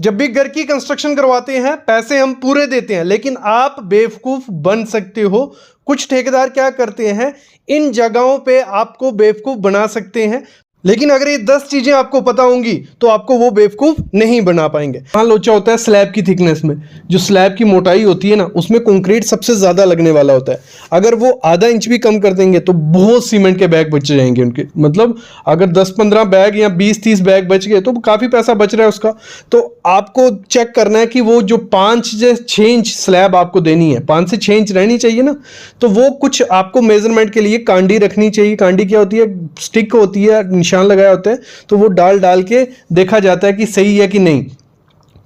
जब भी घर की कंस्ट्रक्शन करवाते हैं पैसे हम पूरे देते हैं, लेकिन आप बेवकूफ़ बन सकते हो। कुछ ठेकेदार क्या करते हैं, इन जगहों पे आपको बेवकूफ़ बना सकते हैं, लेकिन अगर ये 10 चीज़ें आपको पता होंगी तो आपको वो बेवकूफ़ नहीं बना पाएंगे। हाँ, लोचा होता है स्लैब की थिकनेस में, जो स्लैब की मोटाई होती है ना, उसमें कंक्रीट सबसे ज़्यादा लगने वाला होता है। अगर वो आधा इंच भी कम कर देंगे तो बहुत सीमेंट के बैग बच जाएंगे उनके, मतलब अगर 10-15 बैग या 20-30 बैग बच गए तो काफ़ी पैसा बच रहा है उसका। तो आपको चेक करना है कि वो जो 5 से 6 इंच स्लैब आपको देनी है, 5 से 6 इंच रहनी चाहिए ना, तो वो कुछ आपको मेजरमेंट के लिए कांडी रखनी चाहिए। कांडी क्या होती है, स्टिक होती है, निशान लगाया होता है, तो वो डाल के देखा जाता है कि सही है कि नहीं।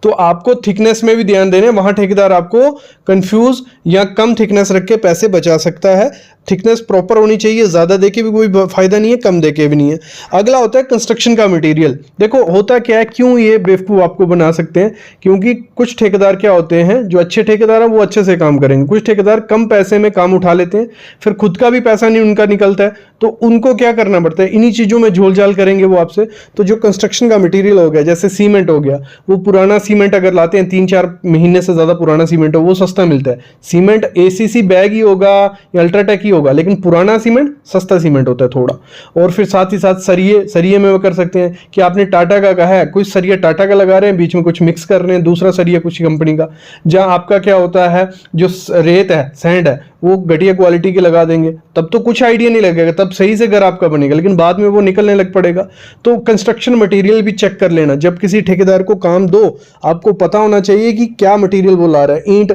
तो आपको थिकनेस में भी ध्यान देना है, वहां ठेकेदार आपको कंफ्यूज या कम थिकनेस रख के पैसे बचा सकता है। थिकनेस प्रॉपर होनी चाहिए, ज़्यादा देके भी कोई फायदा नहीं है, कम देके भी नहीं है। अगला होता है कंस्ट्रक्शन का मटेरियल। देखो होता क्या है, क्यों ये बेवकूफ़ आपको बना सकते हैं, क्योंकि कुछ ठेकेदार क्या होते हैं, जो अच्छे ठेकेदार हैं वो अच्छे से काम करेंगे, कुछ ठेकेदार कम पैसे में काम उठा लेते हैं, फिर खुद का भी पैसा नहीं उनका निकलता है, तो उनको क्या करना पड़ता है, इन्हीं चीज़ों में झोल झाल करेंगे वो आपसे। तो जो कंस्ट्रक्शन का मटीरियल हो गया, जैसे सीमेंट हो गया, वो पुराना सीमेंट अगर लाते हैं, 3-4 महीने से ज़्यादा पुराना सीमेंट हो, वो सस्ता मिलता है। सीमेंट ACC बैग ही होगा या अल्ट्राटेक ही होगा, लेकिन पुराना सीमेंट सस्ता सीमेंट होता है थोड़ा। और फिर साथ ही साथ सरिये में वो कर सकते हैं कि आपने टाटा का कहा है, कुछ सरिया टाटा का लगा रहे हैं, बीच में कुछ मिक्स कर रहे हैं, दूसरा सरिया कुछ कंपनी का। जहाँ आपका क्या होता है, जो रेत है, सैंड है, वो घटिया क्वालिटी के लगा देंगे, तब तो कुछ आइडिया नहीं लगेगा, तब सही से घर आपका बनेगा, लेकिन बाद में वो निकलने लग पड़ेगा। तो कंस्ट्रक्शन मटेरियल भी चेक कर लेना, जब किसी ठेकेदार को काम दो आपको पता होना चाहिए कि क्या मटेरियल वो ला रहा है। ईंट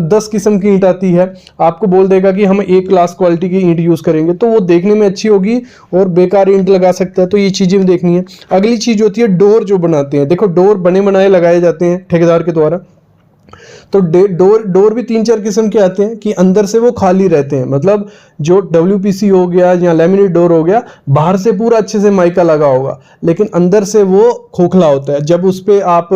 10 किस्म की ईंट आती है, आपको बोल देगा कि हम एक क्लास क्वालिटी की ईंट यूज़ करेंगे, तो वो देखने में अच्छी होगी और बेकार ईंट लगा सकता है। तो ये चीज़ें भी देखनी है। अगली चीज़ होती है डोर जो बनाते हैं। देखो डोर बने बनाए लगाए जाते हैं ठेकेदार के द्वारा, तो डोर भी 3-4 किस्म के आते हैं कि अंदर से वो खाली रहते हैं, मतलब जो WPC हो गया या लैमिनेट डोर हो गया, बाहर से पूरा अच्छे से माइका लगा होगा, लेकिन अंदर से वो खोखला होता है। जब उस पर आप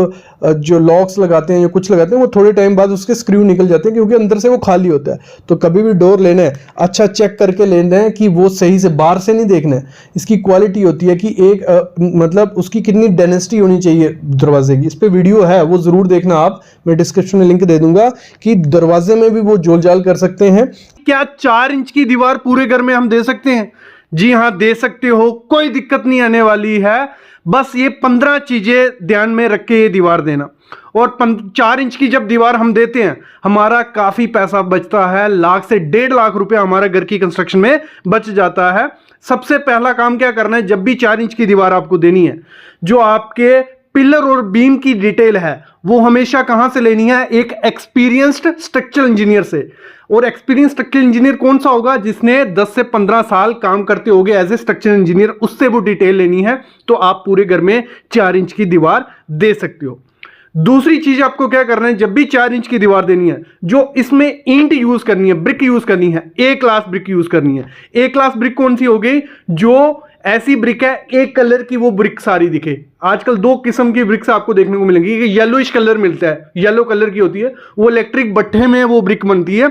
जो लॉक्स लगाते हैं या कुछ लगाते हैं, वो थोड़े टाइम बाद उसके स्क्रू निकल जाते हैं, क्योंकि अंदर से वो खाली होता है। तो कभी भी डोर लेना है अच्छा चेक करके लेना है कि वो सही से, बाहर से नहीं देखना है। इसकी क्वालिटी होती है कि एक मतलब उसकी कितनी डेंसिटी होनी चाहिए दरवाजे की, इस पर वीडियो है, वो ज़रूर देखना आप, मैं डिस्क्रिप्शन में लिंक दे दूंगा कि दरवाजे में भी वो जोल जाल कर सकते हैं। क्या 4 इंच की दीवार पूरे घर में हम दे सकते हैं? जी हाँ, दे सकते हो, कोई दिक्कत नहीं आने वाली है। बस ये 15 चीजें ध्यान में रख के ये दीवार देना। और 4 इंच की जब दीवार हम देते हैं, हमारा काफी पैसा बचता है, लाख से 1.5 लाख रुपया हमारा घर की कंस्ट्रक्शन में बच जाता है। सबसे पहला काम क्या करना है, जब भी 4 इंच की दीवार आपको देनी है, जो आपके पिलर और बीम की डिटेल है वो हमेशा कहां से लेनी है, एक एक्सपीरियंस्ड स्ट्रक्चरल इंजीनियर से। और एक्सपीरियंस स्ट्रक्चरल इंजीनियर कौन सा होगा, जिसने 10 से 15 साल काम करते होंगे एज ए स्ट्रक्चरल इंजीनियर, उससे वो डिटेल लेनी है। तो आप पूरे घर में 4 इंच की दीवार दे सकते हो। दूसरी चीज आपको क्या करना है, जब भी 4 इंच की दीवार देनी है, जो इसमें ईंट यूज करनी है, ब्रिक यूज करनी है, A क्लास ब्रिक यूज करनी है। A क्लास ब्रिक कौन सी हो गई, जो ऐसी ब्रिक है एक कलर की वो ब्रिक सारी दिखे। आजकल 2 किस्म की ब्रिक्स आपको देखने को मिलेंगी। येलोइश कलर मिलता है, येलो कलर की होती है, वो इलेक्ट्रिक भट्ठे में वो ब्रिक बनती है।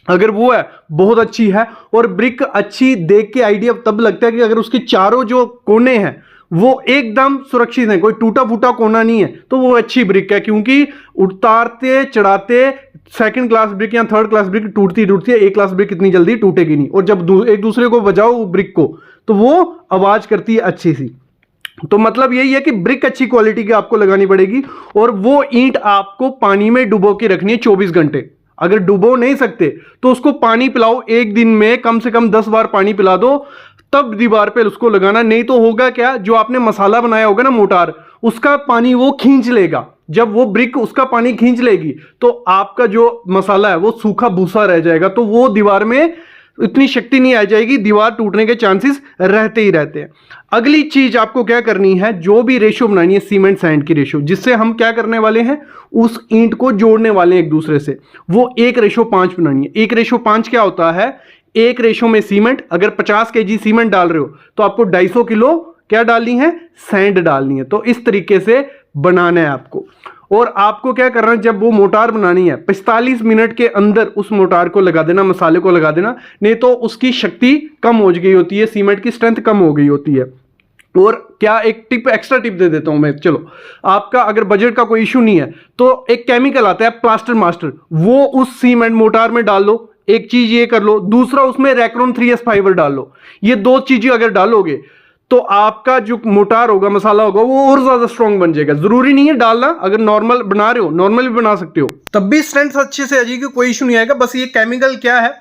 अगर वो है बहुत अच्छी है। और ब्रिक अच्छी देख के आइडिया तब लगता है कि अगर उसके चारों जो कोने हैं वो एकदम सुरक्षित है, कोई टूटा फूटा कोना नहीं है, तो वो अच्छी ब्रिक है। क्योंकि उतारते चढ़ाते 2nd क्लास ब्रिक या 3rd क्लास ब्रिक टूटती है, A क्लास ब्रिक इतनी जल्दी टूटेगी नहीं। और जब एक दूसरे को बजाओ ब्रिक को, तो वो आवाज करती है अच्छी सी। तो मतलब यही है कि ब्रिक अच्छी क्वालिटी की आपको लगानी पड़ेगी। और वो ईंट आपको पानी में डुबो के रखनी है 24 घंटे। अगर डुबो नहीं सकते तो उसको पानी पिलाओ, एक दिन में कम से कम 10 बार पानी पिला दो, तब दीवार पे उसको लगाना। नहीं तो होगा क्या, जो आपने मसाला बनाया होगा ना मोटार, उसका पानी वो खींच लेगा। जब वो ब्रिक उसका पानी खींच लेगी तो आपका जो मसाला है वो सूखा भूसा रह जाएगा, तो वो दीवार में इतनी शक्ति नहीं आ जाएगी, दीवार टूटने के चांसेस रहते ही रहते हैं। अगली चीज आपको क्या करनी है, जो भी रेशो बनानी है सीमेंट सैंड की रेशो, जिससे हम क्या करने वाले हैं, उस ईंट को जोड़ने वाले हैं एक दूसरे से, वो 1:5 बनानी है। 1:5 क्या होता है, 1 रेशो में सीमेंट, अगर 50 kg सीमेंट डाल रहे हो तो आपको 250 किलो क्या डालनी है, सैंड डालनी है। तो इस तरीके से बनाना है आपको। और आपको क्या करना है, जब वो मोटार बनानी है 45 मिनट के अंदर उस मोटार को लगा देना, मसाले को लगा देना, नहीं तो उसकी शक्ति कम हो गई होती है, सीमेंट की स्ट्रेंथ कम हो गई होती है। और क्या एक टिप, एक्स्ट्रा टिप दे देता हूं मैं, चलो आपका अगर बजट का कोई इशू नहीं है तो एक केमिकल आता है प्लास्टर मास्टर, वो उस सीमेंट मोटार में डाल लो। एक चीज ये कर लो, दूसरा उसमें रैक्रॉन 3S फाइबर डाल लो। ये दो चीजें अगर डालोगे तो आपका जो मोटार होगा, मसाला होगा, वो और ज्यादा स्ट्रांग बन जाएगा। जरूरी नहीं है डालना, अगर नॉर्मल बना रहे हो नॉर्मल भी बना सकते हो, तब भी स्ट्रेंथ अच्छे से आ जाएगी, कोई इशू नहीं आएगा। बस ये केमिकल क्या है,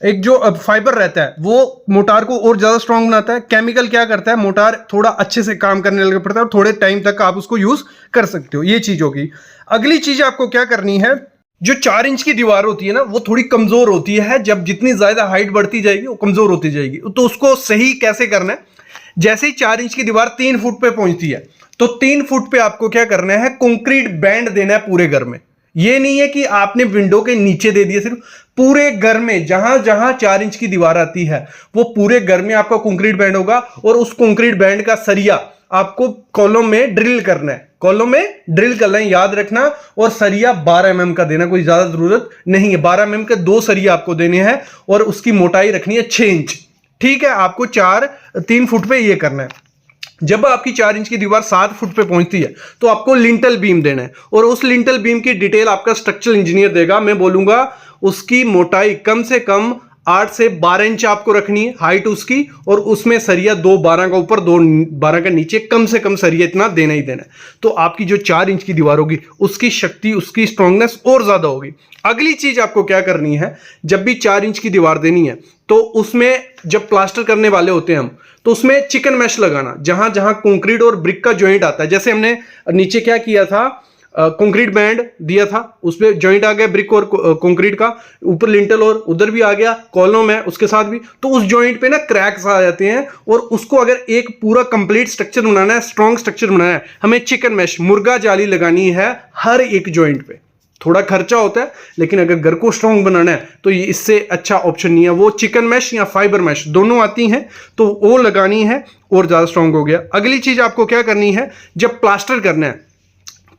एक जो फाइबर रहता है वो मोटार को और ज्यादा स्ट्रांग बनाता है। केमिकल क्या करता है, मोटार थोड़ा अच्छे से काम करने लग पड़ता है और थोड़े टाइम तक आप उसको यूज कर सकते हो। ये चीज होगी। अगली चीज आपको क्या करनी है, जो 4 इंच की दीवार होती है ना, वो थोड़ी कमजोर होती है। जब जितनी ज्यादा हाइट बढ़ती जाएगी वो कमजोर होती जाएगी। तो उसको सही कैसे करना है, जैसे ही 4 इंच की दीवार 3 फुट पे पहुंचती है तो 3 फुट पे आपको क्या करना है, कंक्रीट बैंड देना है पूरे घर में। ये नहीं है कि आपने विंडो के नीचे दे दिया, सिर्फ पूरे घर में जहां जहां 4 इंच की दीवार आती है वो पूरे घर में आपका कंक्रीट बैंड होगा। और उस कंक्रीट बैंड का सरिया आपको कॉलम में ड्रिल करना है, कॉलम में ड्रिल करना है, याद रखना। और सरिया 12 mm का देना, कोई ज्यादा जरूरत नहीं है। 12 mm के 2 सरिया आपको देने हैं और उसकी मोटाई रखनी है 6 इंच। ठीक है, आपको 3 फुट पे ये करना है। जब आपकी 4 इंच की दीवार 7 फुट पे पहुंचती है तो आपको लिंटल बीम देना है। और उस लिंटल बीम की डिटेल आपका स्ट्रक्चरल इंजीनियर देगा। मैं बोलूंगा उसकी मोटाई कम से कम 8 से 12 इंच आपको रखनी है, हाइट उसकी। और उसमें सरिया 2 12 का ऊपर, 2 12 का नीचे, कम से कम सरिया इतना देना ही देना है। तो आपकी जो 4 इंच की दीवार होगी उसकी शक्ति, उसकी स्ट्रांगनेस और ज्यादा होगी। अगली चीज आपको क्या करनी है, जब भी 4 इंच की दीवार देनी है तो उसमें जब प्लास्टर करने वाले होते हैं हम, तो उसमें चिकन मैश लगाना। जहां जहां कंक्रीट और ब्रिक का जॉइंट आता है, जैसे हमने नीचे क्या किया था, कंक्रीट बैंड दिया था, उसमें जॉइंट आ गया ब्रिक और कंक्रीट का, ऊपर लिंटल और उधर भी आ गया, कॉलम है उसके साथ भी। तो उस जॉइंट पे ना क्रैक्स आ जाते हैं। और उसको अगर एक पूरा कंप्लीट स्ट्रक्चर बनाना है, स्ट्रॉन्ग स्ट्रक्चर बनाना है, हमें चिकन मैश, मुर्गा जाली लगानी है हर एक जॉइंट पे। थोड़ा खर्चा होता है, लेकिन अगर घर को स्ट्रॉन्ग बनाना है तो ये इससे अच्छा ऑप्शन नहीं है। वो चिकन मैश या फाइबर मैश दोनों आती हैं, तो वो लगानी है और ज्यादा स्ट्रॉन्ग हो गया। अगली चीज आपको क्या करनी है, जब प्लास्टर करना है,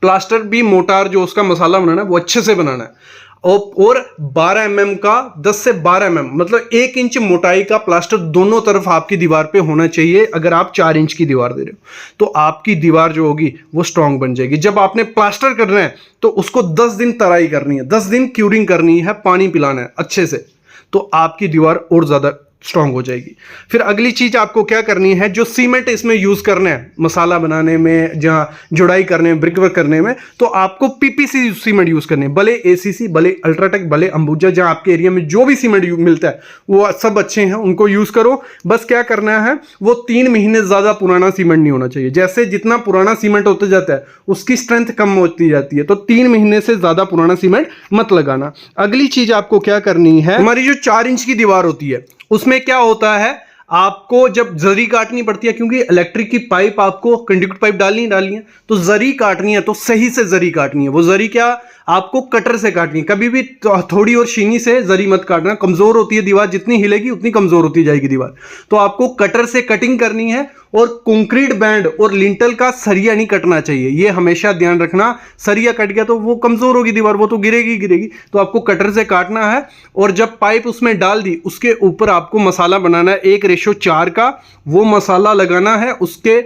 प्लास्टर भी मोटार जो उसका मसाला बनाना है वो अच्छे से बनाना है। और 12 mm का, 10 से 12 mm मतलब 1 इंच मोटाई का प्लास्टर दोनों तरफ आपकी दीवार पे होना चाहिए। अगर आप 4 इंच की दीवार दे रहे हो तो आपकी दीवार जो होगी वो स्ट्रांग बन जाएगी। जब आपने प्लास्टर करना है तो उसको 10 दिन तराई करनी है, 10 दिन क्यूरिंग करनी है, पानी पिलाना है अच्छे से, तो आपकी दीवार और ज्यादा स्ट्रांग हो जाएगी। फिर अगली चीज आपको क्या करनी है, जो सीमेंट इसमें यूज करना है मसाला बनाने में, जहां जुड़ाई करने में, ब्रिक वर्क करने में, तो आपको पीपीसी सीमेंट यूज करने, भले एसीसी, भले अल्ट्राटेक, भले अंबुजा, जहां आपके एरिया में जो भी सीमेंट मिलता है वो सब अच्छे हैं, उनको यूज करो। बस क्या करना है, वो 3 महीने ज्यादा पुराना सीमेंट नहीं होना चाहिए। जैसे जितना पुराना सीमेंट होता जाता है उसकी स्ट्रेंथ कम होती जाती है, तो 3 महीने से ज्यादा पुराना सीमेंट मत लगाना। अगली चीज आपको क्या करनी है, हमारी जो 4 इंच की दीवार होती है उसमें क्या होता है, आपको जब जरी काटनी पड़ती है, क्योंकि इलेक्ट्रिक की पाइप आपको कंडक्ट पाइप डालनी है, तो जरी काटनी है तो सही से जरी काटनी है। वो जरी क्या, आपको कटर से काटनी है। कभी भी थोड़ी और शीनी से जरी मत काटना, कमजोर होती है दीवार, जितनी हिलेगी उतनी कमजोर होती जाएगी दीवार। तो आपको कटर से कटिंग करनी है। और कंक्रीट बैंड और लिंटल का सरिया नहीं कटना चाहिए, ये हमेशा ध्यान रखना। सरिया कट गया तो वो कमजोर होगी दीवार, वो तो गिरेगी गिरेगी। तो आपको कटर से काटना है। और जब पाइप उसमें डाल दी, उसके ऊपर आपको मसाला बनाना है 1:4 का, वो मसाला लगाना है उसके,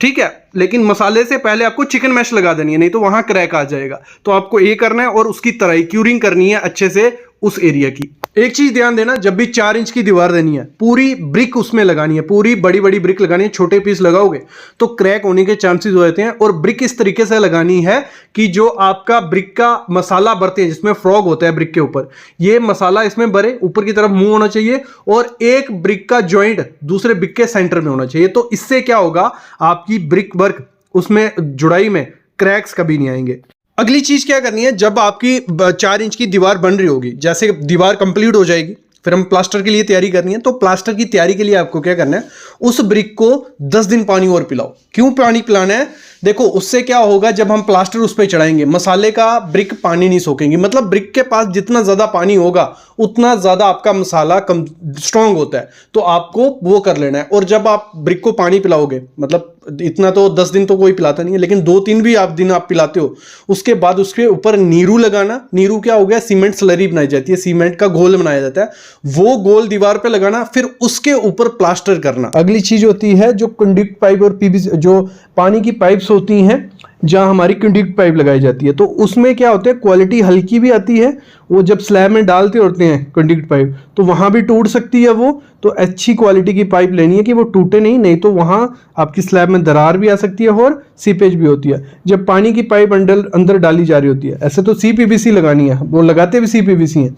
ठीक है। लेकिन मसाले से पहले आपको चिकन मैश लगा देनी है, नहीं तो वहां क्रैक आ जाएगा। तो आपको ये करना है और उसकी तराई, क्यूरिंग करनी है अच्छे से उस एरिया की। एक चीज ध्यान देना, जब भी 4 इंच की दीवार देनी है, पूरी ब्रिक उसमें लगानी है, पूरी बड़ी बड़ी ब्रिक लगानी है। छोटे पीस लगाओगे तो क्रैक होने के चांसेस हो जाते हैं। और ब्रिक इस तरीके से लगानी है कि जो आपका ब्रिक का मसाला भरते हैं, जिसमें फ्रॉग होता है ब्रिक के ऊपर, ये मसाला इसमें भरे, ऊपर की तरफ मुंह होना चाहिए। और एक ब्रिक का जॉइंट दूसरे ब्रिक के सेंटर में होना चाहिए। तो इससे क्या होगा, आपकी ब्रिक वर्क उसमें जुड़ाई में क्रैक्स कभी नहीं आएंगे। अगली चीज क्या करनी है, जब आपकी 4 इंच की दीवार बन रही होगी, जैसे दीवार कंप्लीट हो जाएगी, फिर हम प्लास्टर के लिए तैयारी करनी है। तो प्लास्टर की तैयारी के लिए आपको क्या करना है, उस ब्रिक को 10 दिन पानी और पिलाओ। क्यों पानी पिलाना है, देखो उससे क्या होगा, जब हम प्लास्टर उस पर चढ़ाएंगे, मसाले का ब्रिक पानी नहीं सोखेंगे। मतलब ब्रिक के पास जितना ज्यादा पानी होगा उतना ज्यादा आपका मसाला कम स्ट्रांग होता है। तो आपको वो कर लेना है। और जब आप ब्रिक को पानी पिलाओगे, मतलब इतना तो 10 दिन तो कोई पिलाता नहीं है, लेकिन 2-3 भी आप दिन आप पिलाते हो, उसके बाद उसके ऊपर नीरू लगाना। नीरू क्या हो गया, सीमेंट स्लरी बनाई जाती है, सीमेंट का घोल बनाया जाता है, वो घोल दीवार पे लगाना, फिर उसके ऊपर प्लास्टर करना। अगली चीज होती है जो कंडक्ट पाइप और पीवीसी, जो पानी की पाइप्स होती हैं जहां हमारी कंडक्ट पाइप लगाई जाती है, तो उसमें क्या होता है, क्वालिटी हल्की भी आती है। वो जब स्लैब में डालते होते हैं कंडक्ट पाइप, तो वहां भी टूट सकती है वो, तो अच्छी क्वालिटी की पाइप लेनी है कि वो टूटे नहीं तो वहां आपकी स्लैब में दरार भी आ सकती है और सीपेज भी होती है जब पानी की पाइप अंदर डाली जा रही होती है। ऐसे तो सीपीवीसी लगानी है, वो लगाते भी सीपीवीसी है,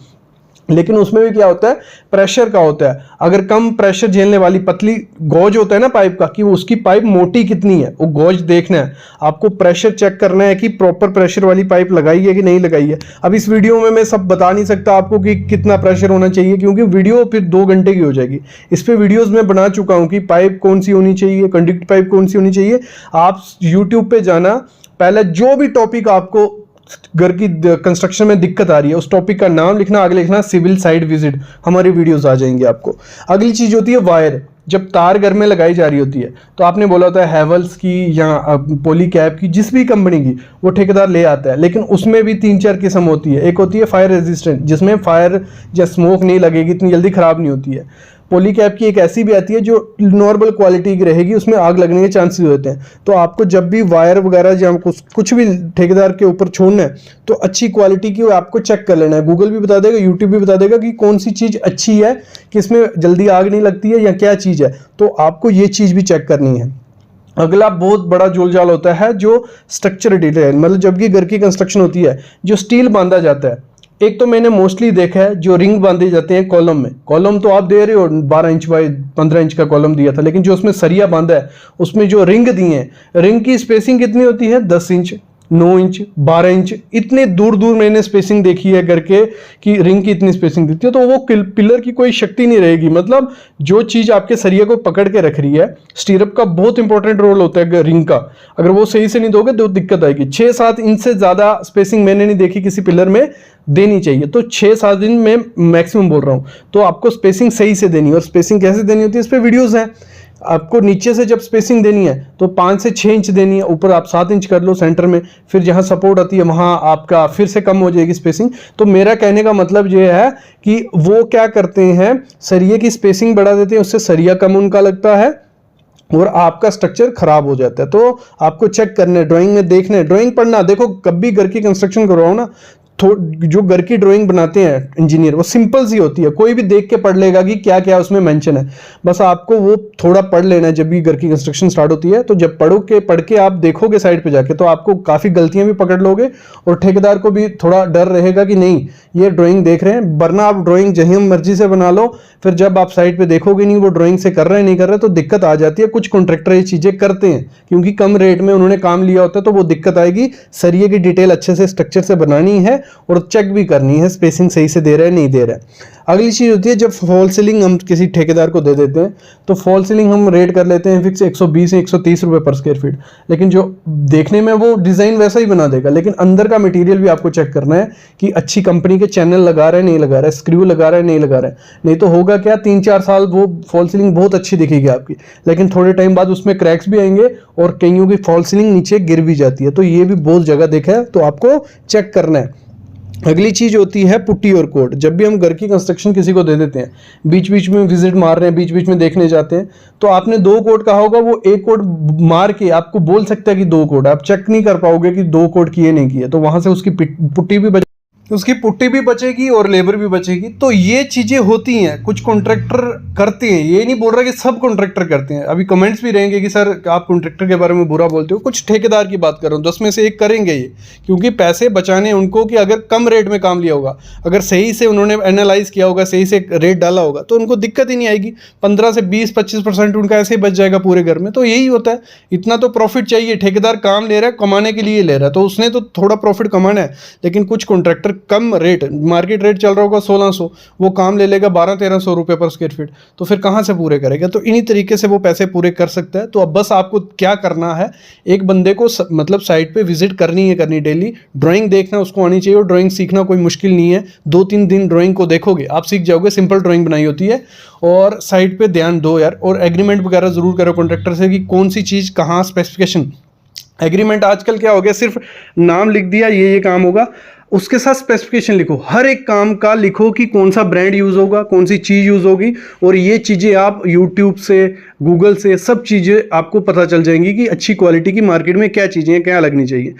लेकिन उसमें भी क्या होता है, प्रेशर का होता है। अगर कम प्रेशर झेलने वाली पतली गॉज होता है ना पाइप का, कि उसकी पाइप मोटी कितनी है, वो गॉज देखना है आपको, प्रेशर चेक करना है कि प्रॉपर प्रेशर वाली पाइप लगाई है कि नहीं लगाई है। अब इस वीडियो में मैं सब बता नहीं सकता आपको कि कितना प्रेशर होना चाहिए, क्योंकि वीडियो फिर 2 घंटे की हो जाएगी। इस पे वीडियोस में बना चुका हूं कि पाइप कौन सी होनी चाहिए, कंडक्ट पाइप कौन सी होनी चाहिए। आप यूट्यूब पे जाना, पहले जो भी टॉपिक आपको घर की कंस्ट्रक्शन में दिक्कत आ रही है, उस टॉपिक का नाम लिखना, आगे लिखना सिविल साइट विजिट, हमारी वीडियोस आ जाएंगे आपको। अगली चीज होती है वायर। जब तार घर में लगाई जा रही होती है, तो आपने बोला होता है हैवेल्स की या पॉलीकैब की, जिस भी कंपनी की, वो ठेकेदार ले आता है, लेकिन उसमें भी 3-4 किस्म होती है। एक होती है फायर रेजिस्टेंट, जिसमें फायर या स्मोक नहीं लगेगी, इतनी जल्दी खराब नहीं होती है। पॉलीकैब की एक ऐसी भी आती है जो नॉर्मल क्वालिटी की रहेगी, उसमें आग लगने के चांसेस होते हैं। तो आपको जब भी वायर वगैरह या कुछ भी ठेकेदार के ऊपर छोड़ना है, तो अच्छी क्वालिटी की आपको चेक कर लेना है। गूगल भी बता देगा, यूट्यूब भी बता देगा कि कौन सी चीज़ अच्छी है, कि इसमें जल्दी आग नहीं लगती है या क्या चीज़ है, तो आपको ये चीज़ भी चेक करनी है। अगला बहुत बड़ा जोलजाल होता है जो स्ट्रक्चर डिटेल, मतलब जब की घर की कंस्ट्रक्शन होती है, जो स्टील बांधा जाता है। एक तो मैंने मोस्टली देखा है जो रिंग बांधे जाते हैं कॉलम में, कॉलम तो आप दे रहे हो 12 इंच बाय 15 इंच का कॉलम दिया था, लेकिन जो उसमें सरिया बांधा है, उसमें जो रिंग दिए हैं, रिंग की स्पेसिंग कितनी होती है, 10 इंच, 9 इंच, 12 इंच, इतने दूर दूर मैंने स्पेसिंग देखी है करके कि रिंग की इतनी स्पेसिंग दिखती है। तो वो पिलर की कोई शक्ति नहीं रहेगी, मतलब जो चीज़ आपके सरिया को पकड़ के रख रही है, स्टीरअप का बहुत इंपॉर्टेंट रोल होता है रिंग का, अगर वो सही से नहीं दोगे तो दिक्कत आएगी। 6-7 इंच से ज़्यादा स्पेसिंग मैंने नहीं देखी किसी पिलर में देनी चाहिए, तो 6-7 दिन में मैक्सिमम बोल रहा हूँ। तो आपको स्पेसिंग सही से देनी है, और स्पेसिंग कैसे देनी होती है इस पर वीडियोज़ हैं। आपको नीचे से जब स्पेसिंग देनी है तो 5 से 6 इंच देनी है, ऊपर आप 7 इंच कर लो सेंटर में, फिर जहां सपोर्ट आती है वहां आपका फिर से कम हो जाएगी स्पेसिंग। तो मेरा कहने का मतलब ये है कि वो क्या करते हैं, सरिये की स्पेसिंग बढ़ा देते हैं, उससे सरिया कम उनका लगता है और आपका स्ट्रक्चर खराब हो जाता है। तो आपको चेक करना है, ड्राइंग में देखना है, ड्राइंग पढ़ना। देखो कभी घर की कंस्ट्रक्शन करवाओ ना, जो घर की ड्राइंग बनाते हैं इंजीनियर, वो सिंपल सी होती है, कोई भी देख के पढ़ लेगा कि क्या क्या उसमें मेंशन है। बस आपको वो थोड़ा पढ़ लेना है जब भी घर की कंस्ट्रक्शन स्टार्ट होती है। तो जब पढ़ के आप देखोगे साइड पे जाके, तो आपको काफ़ी गलतियां भी पकड़ लोगे, और ठेकेदार को भी थोड़ा डर रहेगा कि नहीं ये ड्राइंग देख रहे हैं। वरना आप ड्राइंग जहीं मर्जी से बना लो, फिर जब आप साइड पे देखोगे नहीं वो ड्राइंग से कर रहे हैं नहीं कर रहे, तो दिक्कत आ जाती है। कुछ कॉन्ट्रैक्टर ये चीज़ें करते हैं क्योंकि कम रेट में उन्होंने काम लिया होता है, तो वो दिक्कत आएगी। सरिये की डिटेल अच्छे से स्ट्रक्चर से बनानी है और चेक भी करनी है स्पेसिंग सही से दे रहा है नहीं दे रहा है। अगली चीज़ होती है जब फॉल सीलिंग हम किसी ठेकेदार को दे देते हैं, तो फॉल सीलिंग हम रेट कर लेते हैं फिक्स 120 से 130 रुपये पर स्क्वायर फीट। लेकिन जो देखने में वो डिज़ाइन वैसा ही बना देगा, लेकिन अंदर का मटेरियल भी आपको चेक करना है कि अच्छी कंपनी के चैनल लगा रहा है नहीं लगा रहा है, स्क्रू लगा रहा है नहीं लगा रहा है। नहीं तो होगा क्या, 3-4 साल वो फॉल सीलिंग बहुत अच्छी दिखेगी आपकी, लेकिन थोड़े टाइम बाद उसमें क्रैक्स भी आएंगे और कईयों की फॉल सीलिंग नीचे गिर भी जाती है। तो ये भी बहुत जगह देखा है, तो आपको चेक करना है। अगली चीज़ होती है पुट्टी और कोड। जब भी हम घर की कंस्ट्रक्शन किसी को दे देते हैं, बीच बीच में विजिट मार रहे हैं, बीच बीच में देखने जाते हैं, तो आपने 2 कोड कहा होगा, वो 1 कोड मार के आपको बोल सकता है कि 2 कोड, आप चेक नहीं कर पाओगे कि 2 कोड किए नहीं किए, तो वहां से उसकी पुट्टी भी बचेगी और लेबर भी बचेगी। तो ये चीज़ें होती हैं, कुछ कॉन्ट्रैक्टर करते हैं, ये नहीं बोल रहा कि सब कॉन्ट्रैक्टर करते हैं। अभी कमेंट्स भी रहेंगे कि सर आप कॉन्ट्रैक्टर के बारे में बुरा बोलते हो। कुछ ठेकेदार की बात कर रहा हूँ, 10 में से 1 करेंगे ये, क्योंकि पैसे बचाने उनको, कि अगर कम रेट में काम लिया होगा, अगर सही से उन्होंने एनालाइज किया होगा, सही से रेट डाला होगा, तो उनको दिक्कत ही नहीं आएगी। 15 से 20-25% उनका ऐसे ही बच जाएगा पूरे घर में। तो यही होता है, इतना तो प्रॉफिट चाहिए। ठेकेदार काम ले रहा है, कमाने के लिए ले रहा है, तो उसने तो थोड़ा प्रॉफिट कमाना है। लेकिन कुछ कॉन्ट्रैक्टर कम रेट, मार्केट रेट चल रहा होगा 1600, वो काम ले लेगा 1200-1300 रुपये पर स्क्वायर फीट, तो फिर कहाँ से पूरे करेगा? तो इन्हीं तरीके से वो पैसे पूरे कर सकता है। तो अब बस आपको क्या करना है, एक बंदे को मतलब साइट पे विजिट करनी डेली, ड्राइंग देखना उसको आनी चाहिए, और ड्राइंग सीखना कोई मुश्किल नहीं है। 2-3 दिन ड्राइंग को देखोगे आप सीख जाओगे, सिंपल ड्राइंग बनाई होती है। और साइट पे ध्यान दो यार, और एग्रीमेंट वगैरह ज़रूर करो कॉन्ट्रैक्टर से कि कौन सी चीज़ कहाँ, स्पेसिफिकेशन। एग्रीमेंट आजकल क्या हो गया, सिर्फ नाम लिख दिया ये काम होगा, उसके साथ स्पेसिफिकेशन लिखो, हर एक काम का लिखो कि कौन सा ब्रांड यूज़ होगा, कौन सी चीज़ यूज़ होगी। और ये चीज़ें आप यूट्यूब से, गूगल से, सब चीज़ें आपको पता चल जाएंगी कि अच्छी क्वालिटी की मार्केट में क्या चीज़ें हैं, क्या लगनी चाहिए।